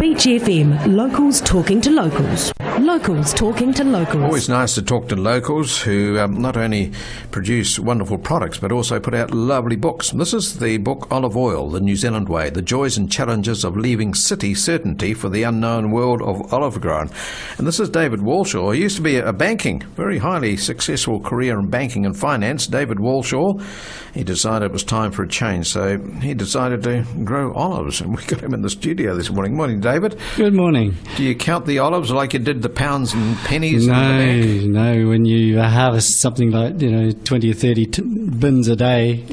Beach FM, locals talking to locals. Locals talking to locals. Always nice to talk to locals who not only produce wonderful products but also put out lovely books. This is the book Olive Oil, The New Zealand Way, The Joys and Challenges of Leaving City Certainty for the Unknown World of Olive Growing. And this is David Walshaw. He used to be a very highly successful career in banking and finance. David Walshaw, he decided it was time for a change, so he decided to grow olives. And we got him in the studio this morning. Morning, David. Good morning. Do you count the olives like you did the pounds and pennies in the bank? No. When you harvest something like 20 or 30 bins a day,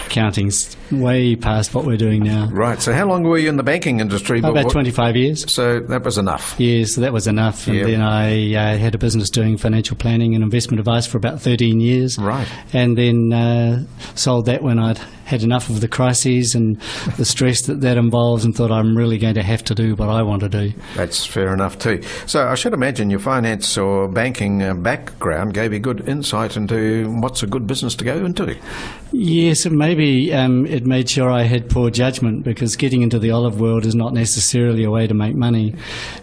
counting's way past what we're doing now. Right. So how long were you in the banking industry? About 25 years. So that was enough. Yes, that was enough. And then I had a business doing financial planning and investment advice for about 13 years. Right. And then sold that when I'd had enough of the crises and the stress that involves, and thought I'm really going to have to do what I want to do. That's fair enough too. So I should imagine your finance or banking background gave you good insight into what's a good business to go into. Yes, and maybe it made sure I had poor judgment, because getting into the olive world is not necessarily a way to make money,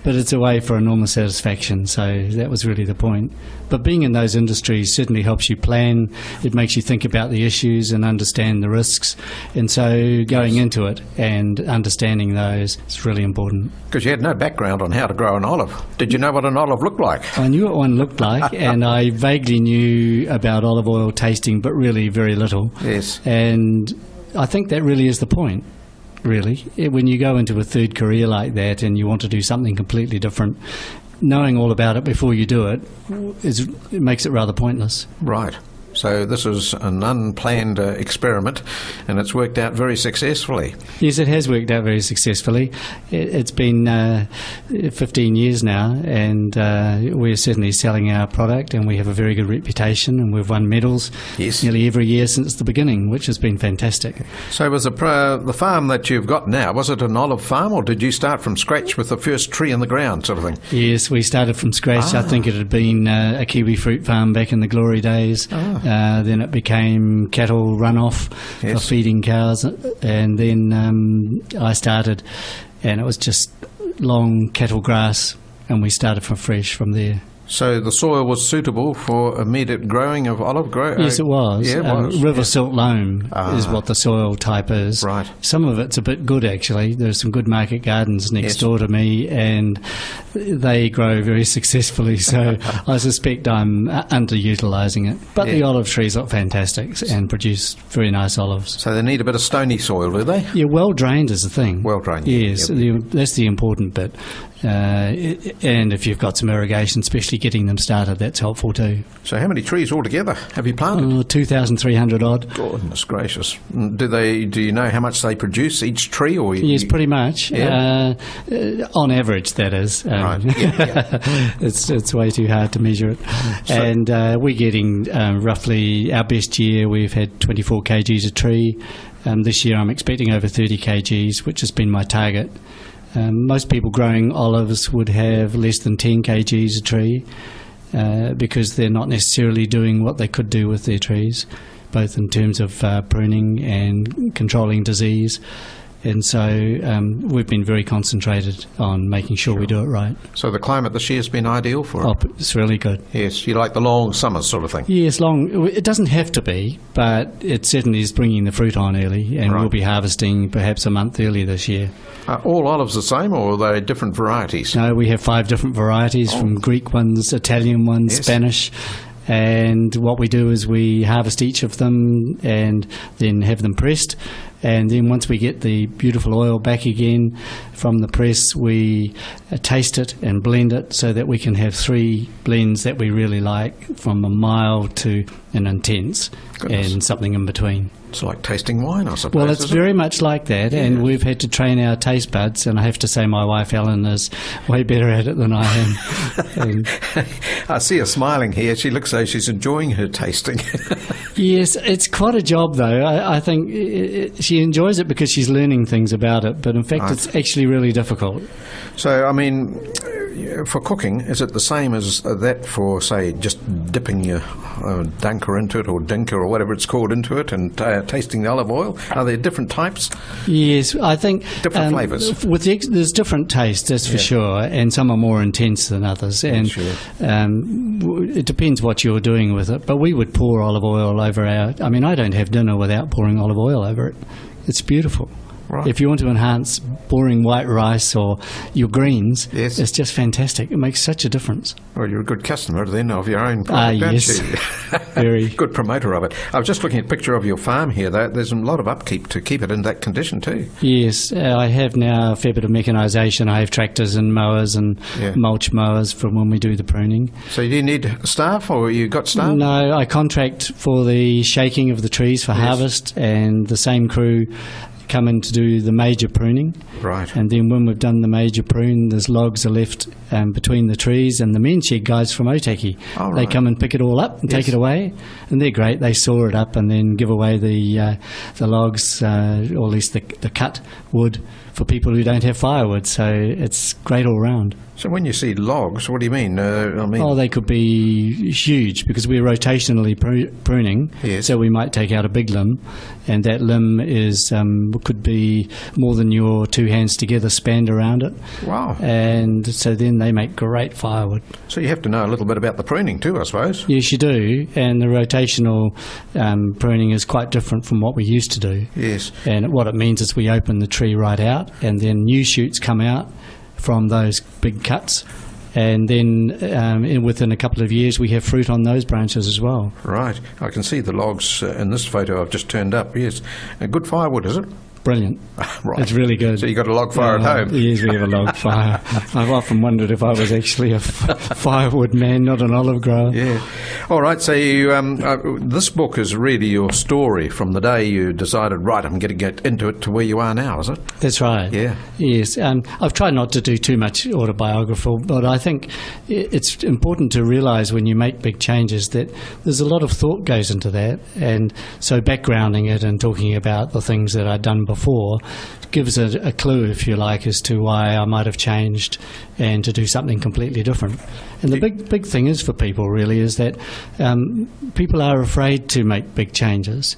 but it's a way for enormous satisfaction. So that was really the point. But being in those industries certainly helps you plan. It makes you think about the issues and understand the risks. And so going into it and understanding those is really important. Because you had no background on how to grow an olive. Did you know what an olive looked like? I knew what one looked like, and I vaguely knew about olive oil tasting, but really very little. Yes. And I think that really is the point. Really, when you go into a third career like that and you want to do something completely different, knowing all about it before you do it, it makes it rather pointless. Right. So this is an unplanned experiment, and it's worked out very successfully. Yes, it has worked out very successfully. It's been 15 years now, and we're certainly selling our product, and we have a very good reputation, and we've won medals nearly every year since the beginning, which has been fantastic. So was the farm that you've got now, was it an olive farm, or did you start from scratch with the first tree in the ground sort of thing? Yes, we started from scratch. I think it had been a kiwi fruit farm back in the glory days. Then it became cattle runoff for feeding cows, and then I started, and it was just long cattle grass, and we started from fresh from there. So the soil was suitable for immediate growing of olive growth? Yes, it was. Yeah, it was. River silt loam is what the soil type is. Right. Some of it's a bit good, actually. There's some good market gardens next door to me, and they grow very successfully, so I suspect I'm underutilising it. But the olive trees look fantastic and produce very nice olives. So they need a bit of stony soil, do they? Yeah, well drained is the thing. Well drained. Yes, that's the important bit. And if you've got some irrigation, especially getting them started, that's helpful too. So how many trees altogether have you planted? 2,300 odd. Goodness gracious. Do you know how much they produce each tree? Or yes, pretty much. Yeah. On average, that is. Right. It's way too hard to measure it. And we're getting roughly, our best year we've had 24 kgs a tree. This year I'm expecting over 30 kgs, which has been my target. Most people growing olives would have less than 10 kgs a tree because they're not necessarily doing what they could do with their trees, both in terms of pruning and controlling disease. And so we've been very concentrated on making sure we do it right. So the climate this year has been ideal for it? Oh, it's really good. Yes, you like the long summers sort of thing? Yes, long. It doesn't have to be, but it certainly is bringing the fruit on early, and we'll be harvesting perhaps a month early this year. Are all olives the same, or are they different varieties? No, we have 5 different varieties, from Greek ones, Italian ones, Spanish. And what we do is we harvest each of them and then have them pressed. And then once we get the beautiful oil back again from the press, we taste it and blend it so that we can have 3 blends that we really like, from a mild to an intense. Goodness. And something in between. It's like tasting wine, I suppose. Well, it's very much like that, and we've had to train our taste buds, and I have to say my wife Ellen is way better at it than I am. I see her smiling here. She looks like she's enjoying her tasting. Yes, it's quite a job though. I think she enjoys it because she's learning things about it, but in fact it's actually really difficult. So, I mean, for cooking, is it the same as that for, say, just dipping your dunker into it, or dinker, or whatever it's called, into it, and tasting the olive oil? Are there different types? Yes, I think different flavours. There's different tastes, that's for sure, and some are more intense than others. And sure. It depends what you're doing with it. But we would pour olive oil over I mean, I don't have dinner without pouring olive oil over it. It's beautiful. Right. If you want to enhance boring white rice or your greens, yes. It's just fantastic. It makes such a difference. Well, you're a good customer then of your own product, yes. aren't you? Very. Good promoter of it. I was just looking at a picture of your farm here, though. There's a lot of upkeep to keep it in that condition too. Yes, I have now a fair bit of mechanisation. I have tractors and mowers and mulch mowers from when we do the pruning. So do you need staff, or you got staff? No, I contract for the shaking of the trees for harvest, and the same crew come in to do the major pruning. Right. And then when we've done the major prune, there's logs are left between the trees, and the men shed guys from Otaki. Oh, right. They come and pick it all up and take it away, and they're great. They saw it up and then give away the logs, or at least the cut wood, for people who don't have firewood. So it's great all round. So when you see logs, what do you mean? They could be huge because we're rotationally pruning. Yes. So we might take out a big limb, and that limb is could be more than your two hands together spanned around it. Wow. And so then they make great firewood. So you have to know a little bit about the pruning too, I suppose. Yes, you do. And the rotational pruning is quite different from what we used to do. Yes. And what it means is we open the tree right out, and then new shoots come out from those big cuts, and then within a couple of years we have fruit on those branches as well. Right. I can see the logs in this photo I've just turned up. Yes. Good firewood, is it? Brilliant. Right. It's really good. So you got a log fire at home? Yes, we have a log fire. I've often wondered if I was actually a firewood man, not an olive grower. Yeah. All right, so you, this book is really your story from the day you decided, right, I'm going to get into it, to where you are now, is it? That's right. Yeah. Yes. I've tried not to do too much autobiographical, but I think it's important to realise when you make big changes that there's a lot of thought goes into that, and so backgrounding it and talking about the things that I'd done before gives a clue, if you like, as to why I might have changed and to do something completely different. And the big thing is for people really is that people are afraid to make big changes.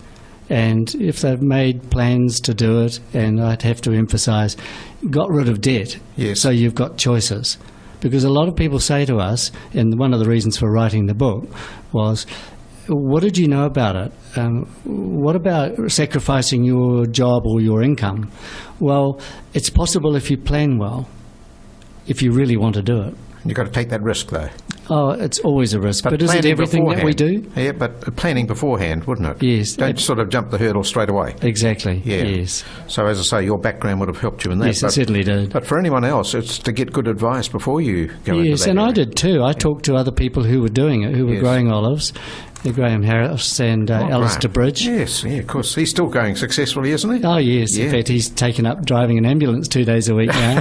And if they've made plans to do it, and I'd have to emphasise, got rid of debt, yes. So you've got choices. Because a lot of people say to us, and one of the reasons for writing the book was, what did you know about it? What about sacrificing your job or your income? Well, it's possible if you plan well, if you really want to do it. You've got to take that risk, though. Oh, it's always a risk. But is it everything that we do? Yeah, but planning beforehand, wouldn't it? Yes. Don't sort of jump the hurdle straight away. Exactly, yeah. Yes. So, as I say, your background would have helped you in that. Yes, it certainly did. But for anyone else, it's to get good advice before you go into that. Yes, and area. I did too. I talked to other people who were doing it, who were growing olives. Graham Harris and Alistair Bridge. Yes, yeah, of course. He's still going successfully, isn't he? Oh, yes. Yeah. In fact, he's taken up driving an ambulance 2 days a week now.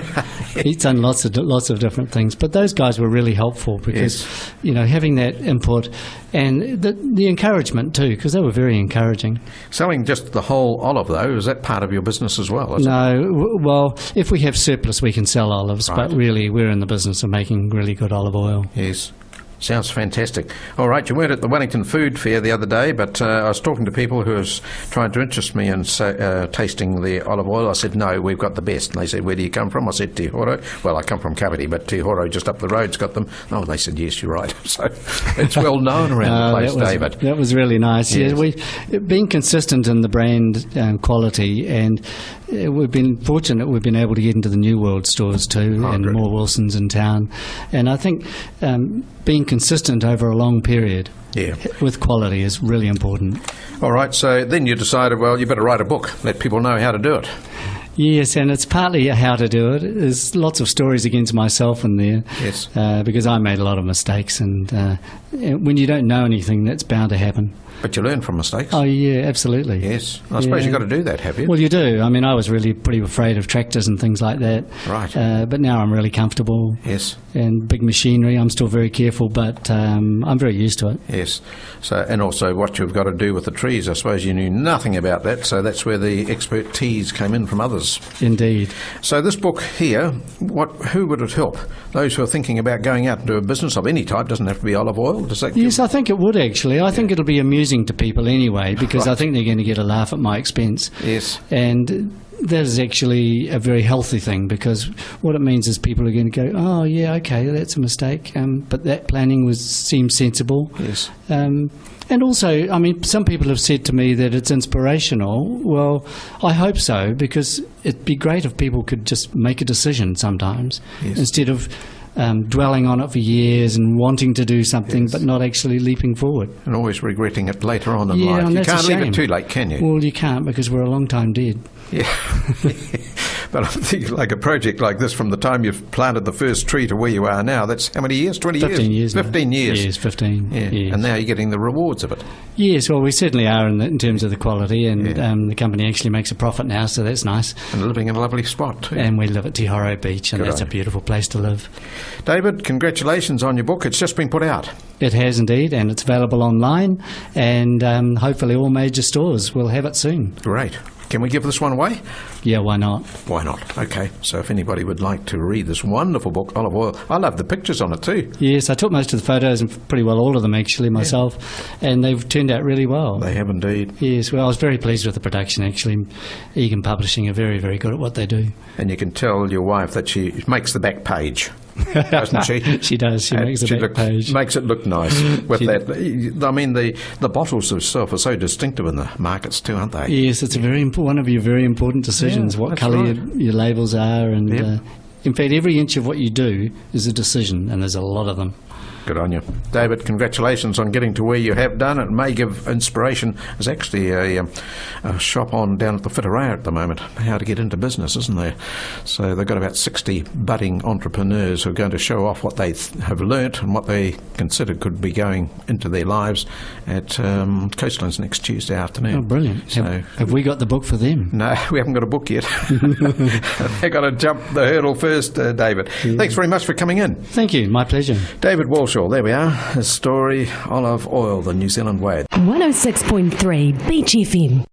He's done lots of different things. But those guys were really helpful because, having that input and the encouragement too, because they were very encouraging. Selling just the whole olive, though, is that part of your business as well? No. Well, if we have surplus, we can sell olives. Right. But really, we're in the business of making really good olive oil. Yes. Sounds fantastic. All right, you weren't at the Wellington Food Fair the other day, but I was talking to people who was trying to interest me in tasting the olive oil. I said, no, we've got the best. And they said, where do you come from? I said, Te Horo. Well, I come from Kapiti, but Te Horo just up the road's got them. Oh, they said, yes, you're right. So it's well known around the place, David. That was really nice. Yes. Yeah, we've been consistent in the brand quality, and we've been fortunate we've been able to get into the New World stores too, and good. More Wilsons in town. And I think being consistent over a long period with quality is really important. All right, so then you decided, well, you better write a book, let people know how to do it. Yes, and it's partly how to do it. There's lots of stories against myself in there, yes, because I made a lot of mistakes, and when you don't know anything, that's bound to happen. But you learn from mistakes. Oh, yeah, absolutely. Yes. I suppose you've got to do that, have you? Well, you do. I mean, I was really pretty afraid of tractors and things like that. Right. But now I'm really comfortable. Yes. And big machinery, I'm still very careful, but I'm very used to it. Yes. So, and also what you've got to do with the trees. I suppose you knew nothing about that, so that's where the expertise came in from others. Indeed. So this book here, who would it help? Those who are thinking about going out into a business of any type, doesn't have to be olive oil. Does that Yes, I think it would actually. I think it'll be amusing to people anyway, because I think they're going to get a laugh at my expense. Yes. And that is actually a very healthy thing, because what it means is people are going to go, oh, yeah, okay, that's a mistake, but that planning seems sensible. Yes. And also, I mean, some people have said to me that it's inspirational. Well, I hope so, because it'd be great if people could just make a decision sometimes, instead of dwelling on it for years and wanting to do something but not actually leaping forward. And always regretting it later on in life. And You that's can't a leave shame. it too late, can you? Well, you can't, because we're a long time dead. Yeah. But I'm thinking like a project like this, from the time you've planted the first tree to where you are now, that's how many years? 20 years? 15 years. 15 years. Yes, 15 years. And now you're getting the rewards of it. Yes, well, we certainly are in terms of the quality, and the company actually makes a profit now, so that's nice. And living in a lovely spot too. And we live at Te Horo Beach, and Good that's on a beautiful place to live. David, congratulations on your book. It's just been put out. It has indeed, and it's available online, and hopefully all major stores will have it soon. Great. Can we give this one away? Yeah, why not? Why not? Okay, so if anybody would like to read this wonderful book, Olive Oil, I love the pictures on it too. Yes, I took most of the photos, and pretty well all of them actually myself, and they've turned out really well. They have indeed. Yes, well, I was very pleased with the production actually. Egan Publishing are very, very good at what they do. And you can tell your wife that she makes the back page, doesn't she? She does. She makes the back page. Makes it look nice with that. I mean, the bottles themselves are so distinctive in the markets too, aren't they? Yes, it's one of your very important decisions, what colour your labels are. And in fact, every inch of what you do is a decision, and there's a lot of them. Good on you. David, congratulations on getting to where you have done. It may give inspiration. There's actually a shop on down at the Whitireia at the moment, how to get into business, isn't there? So they've got about 60 budding entrepreneurs who are going to show off what they have learnt and what they consider could be going into their lives at Coastlands next Tuesday afternoon. Oh, brilliant. So, have we got the book for them? No, we haven't got a book yet. They've got to jump the hurdle first, David. Thanks very much for coming in. Thank you. My pleasure. David Walshaw, there we are. His story, Olive Oil, the New Zealand way. 106.3 Beach FM.